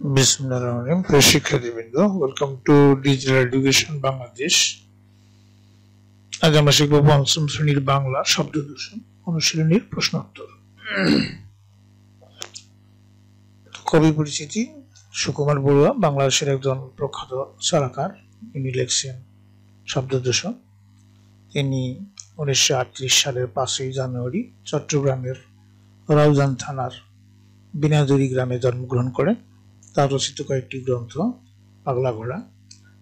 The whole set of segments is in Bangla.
বিসমিল্লাহির প্রিয় শিক্ষার্থীবৃন্দ, welcome to digital education Bangladesh. আজ আমরা শিখব পঞ্চম শ্রেণীর বাংলা শব্দ দূষণ অনুশীলনীর প্রশ্নোত্তর। কবি পরিচিতি: সুকুমার বড়ুয়া বাংলাদেশের একজন প্রখ্যাত চারাকার। ইনি লিখছেন শব্দ দূষণ। তিনি 1938 সালের 5ই জানুয়ারি চট্টগ্রামের রাউজান থানার বিনাজুরি গ্রামে জন্মগ্রহণ করেন। তার রচিত কয়েকটি গ্রন্থ পাগলা ঘোড়া,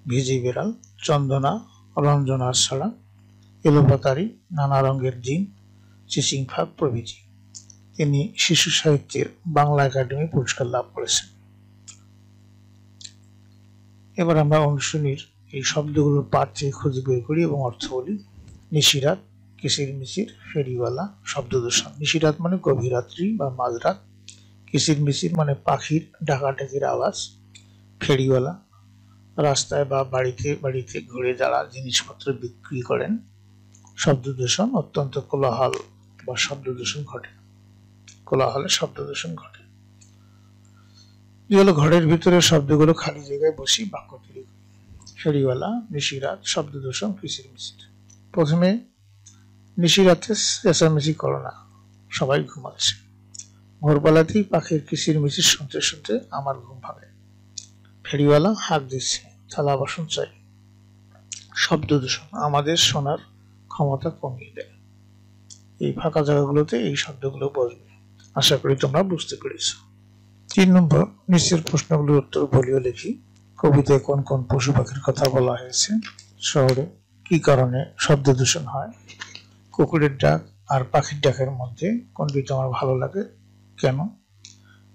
ভিজি বেড়াল, চন্দনা, রঞ্জনা ছাড়া, এলোপাতারি, নানা রঙের দিন, চিচিং ফাঁক প্রভৃতি। তিনি শিশু সাহিত্যের বাংলা একাডেমি পুরস্কার লাভ করেছেন। এবার আমরা অনুশীলনীর এই শব্দগুলোর পাঠ থেকে খুঁজে বের করি এবং অর্থ বলি। নিশিরাত, কিসির মিচির, ফেরিওয়ালা। শব্দ দূষণ: নিশিরাত মানে গভীর রাত্রি বা মাঝরাত। কিসির মিচির মানে পাখির ডাকাডাকির আওয়াজ। ফেরিওয়ালা রাস্তায় বা বাড়িতে বাড়িতে ঘুরে যারা জিনিসপত্র বিক্রি করেন। শব্দ দূষণ: অত্যন্ত কোলাহল বা শব্দ দূষণ ঘটে, কোলাহলে শব্দ দূষণ ঘটে। যেগুলো ঘরের ভিতরে শব্দগুলো খালি জায়গায় বসি বাক্য তৈরি করি। ফেরিওয়ালা, নিশিরাত, শব্দ দূষণ, কিসির মিচির। প্রথমে নিশিরাতে চেঁচামেচি করো না, সবাই ঘুমাচ্ছে। ভোরবেলাতেই পাখির কিসির মিচির শুনতে শুনতে আমার ঘুম ভাঙে। ফেরিওয়ালা হাঁক দিচ্ছে, থালা বাসন চাই। শব্দ দূষণ: আমাদের শোনার ক্ষমতা কমিয়ে দেয়। এই ফাঁকা জায়গাগুলোতে এই শব্দগুলো বসবে। আশা করি তোমরা বুঝতে পেরেছ। 3 নম্বর, নিচের প্রশ্নগুলোর উত্তর বলিও লিখি। কবিতায় কোন কোন পশু পাখির কথা বলা হয়েছে? শহরে কি কারণে শব্দ দূষণ হয়? কুকুরের ডাক আর পাখির ডাকের মধ্যে কোনটি তোমার ভালো লাগে, কেন?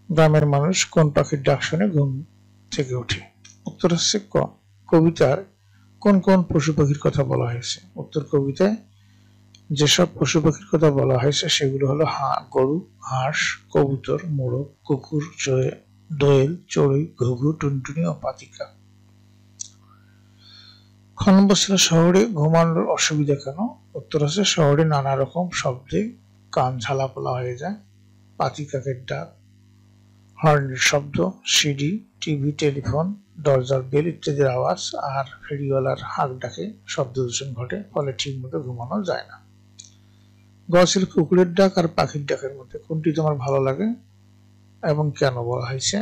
গ্রামের মানুষ কোন পাখির ডাক শুনে ঘুম থেকে ওঠে? উত্তর হচ্ছে ক। কবিতার কোন কোন পশু পাখির কথা বলা হয়েছে? উত্তর, কবিতায় যেসব পশু পাখির কথা বলা হয়েছে সেগুলো হলো গরু, হাঁস, কবুতর, মোরগ, কুকুর, দোয়েল, চড়ুই, ঘুঘু, টুনটুনি ও পাতিকা। খ নম্বর ছিল শহরে ঘুমানোর অসুবিধা কেন? উত্তর হচ্ছে শহরে নানা রকম শব্দে কান ঝালাপালা হয়ে যায়। পাতিকাকের ডাক, হর্নের শব্দ, সিডি, টিভি, টেলিফোন, দরজার বেল ইত্যাদির আওয়াজ আর ফেরিওয়ালার হাঁক ডাকে শব্দ দূষণ ঘটে, ফলে ঠিক মতো ঘুমানো যায় না। গ ছিল কুকুরের ডাক আর পাখির ডাকের মধ্যে কোনটি তোমার ভালো লাগে এবং কেন বলা হয়েছে?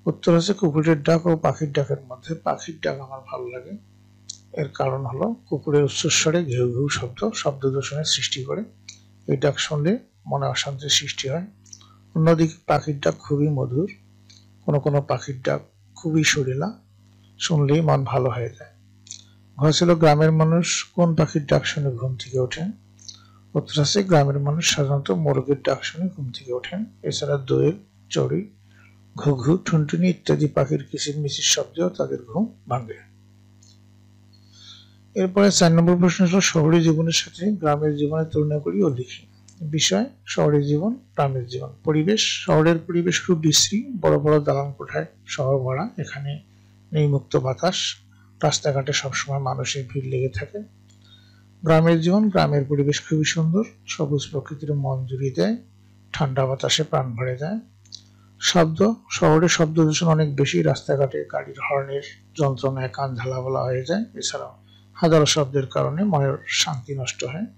উত্তর হচ্ছে কুকুরের ডাক ও পাখির ডাকের মধ্যে পাখির ডাক আমার ভালো লাগে। এর কারণ হলো কুকুরের উচ্চস্বরে ঘেউ ঘেউ শব্দ শব্দ দূষণের সৃষ্টি করে। এই ডাক শুনলে মনে অশান্তির সৃষ্টি হয়। অন্যদিকে পাখির ডাক খুবই মধুর। কোনো কোনো পাখির ডাক খুবই সুরেলা, শুনলেই মন ভালো হয়ে যায়। ঘ ছিল গ্রামের মানুষ কোন পাখির ডাক শুনে ঘুম থেকে ওঠেন? উত্তর আছে গ্রামের মানুষ সাধারণত মোরগের ডাক শুনে ঘুম থেকে ওঠেন। এছাড়া দোয়েল, চড়ুই, ঘুঘু, টুনটুনি ইত্যাদি পাখির কিচির মিচির শব্দেও তাদের ঘুম ভাঙে। এরপরে 4 নম্বর প্রশ্ন হলো শহরের জীবনের সাথে গ্রামের জীবনের তুলনা করি ও লিখি। বিষয় শহরের জীবন, গ্রামের জীবন। পরিবেশ: শহরের পরিবেশ খুব বিশ্রী, বড় বড় দালান কোঠায় শহর ভরা, এখানে নেই মুক্ত বাতাস, রাস্তাঘাটে সবসময় মানুষের ভিড় লেগে থাকে। গ্রামের জীবন: গ্রামের পরিবেশ খুবই সুন্দর, সবুজ প্রকৃতির মন জুড়িয়ে দেয়, ঠান্ডা বাতাসে প্রাণ ভরে যায়। শব্দ: শহরে শব্দ দূষণ অনেক বেশি, রাস্তাঘাটে গাড়ির হর্নের যন্ত্রণায় কান ঝালাপালা হয়ে যায়। এছাড়াও হাজারো শব্দের কারণে মনের শান্তি নষ্ট হয়।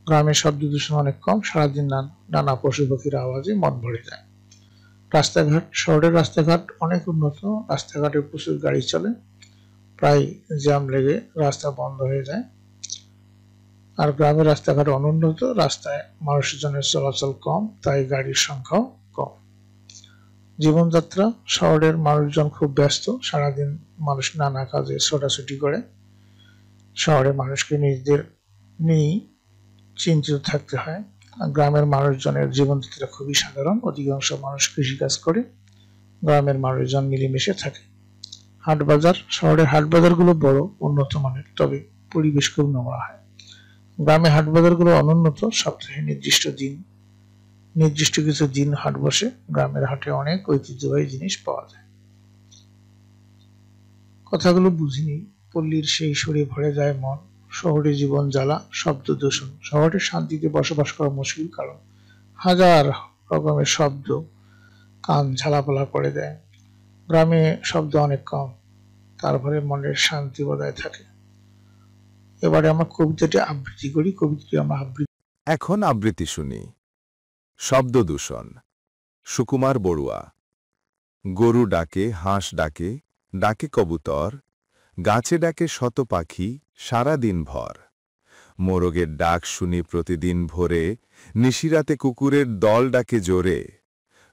গ্রামের শব্দ দূষণ অনেক কম, সারাদিন নানা পশু পাখির আওয়াজে মন ভরে যায়। রাস্তাঘাট: শহরের রাস্তাঘাট অনেক উন্নত, রাস্তাঘাটে প্রচুর গাড়ি চলে, প্রায় জ্যাম লেগে রাস্তা বন্ধ হয়ে যায়। আর গ্রামের রাস্তাঘাট অনুন্নত, রাস্তায় মানুষজনের চলাচল কম, তাই গাড়ির সংখ্যাও কম। জীবনযাত্রা: শহরের মানুষজন খুব ব্যস্ত, সারাদিন মানুষ নানা কাজে ছোটাছুটি করে। শহরে মানুষকে নিজেদের নিয়েই চিন্তিত থাকতে হয়। গ্রামের মানুষজনের জীবনযাত্রা খুবই সাধারণ, অধিকাংশ মানুষ কৃষিকাজ করে, গ্রামের মানুষজন মিলেমিশে থাকে। হাট বাজার: শহরের হাট বাজারগুলো বড়, উন্নত মানের, তবে পরিবেশ খুব নোংরা হয়। গ্রামে হাট বাজারগুলো অনুন্নত, সপ্তাহে নির্দিষ্ট কিছু দিন হাট বসে। গ্রামের হাটে অনেক ঐতিহ্যবাহী জিনিস পাওয়া যায়। কথাগুলো বুঝিনি, পল্লীর সেই সুরে ভরে যায় মন, শহরে জীবন জ্বালা, শব্দ দূষণ। শহরে শান্তিতে বসবাস করা মুশকিল, কারণ হাজার রকমের শব্দ, কান ঝালাপালা করে দেয়। গ্রামে শব্দ অনেক কম, তারপরে মনের শান্তি বজায় থাকে। এবারে আমরা কবিতাটি আবৃত্তি করি। কবিতাটি আমরা আবৃত্তি। এখন আবৃত্তি শুনি। শব্দ দূষণ। সুকুমার বড়ুয়া। গরু ডাকে, হাঁস ডাকে, ডাকে কবুতর, গাছে ডাকে শত পাখি সারা দিন ভর। মোরগের ডাক শুনি প্রতিদিন ভোরে, নিশিরাতে কুকুরের দল ডাকে জোরে।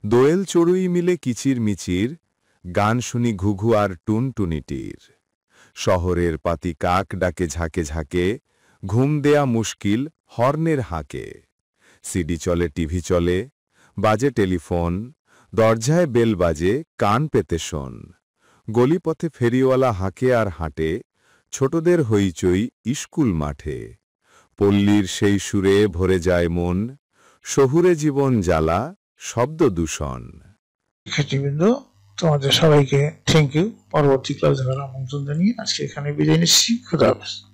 দোয়েল চড়ুই মিলে কিচির মিচির, গান শুনি ঘুঘু আর টুনটুনিটির। শহরের পাতি কাক ডাকে ঝাঁকে ঝাঁকে, ঘুম দেয়া মুশকিল হর্নের হাঁকে। সিডি চলে, টিভি চলে, বাজে টেলিফোন, দরজায় বেল বাজে, কান পেতে শোন। গলিপথে ফেরিওয়ালা হাঁকে আর হাঁটে, ছোটদের হইচই স্কুল মাঠে। পল্লীর সেই সুরে ভরে যায় মন, শহুরে জীবন জ্বালা, শব্দ দূষণ। শিক্ষার্থীবৃন্দ, তোমাদের সবাইকে থ্যাংক ইউ। পরবর্তী ক্লাস দেখার আমন্ত্রণ জানিয়ে আজকে এখানে বিদায় নিচ্ছি। খুদা হাফেজ।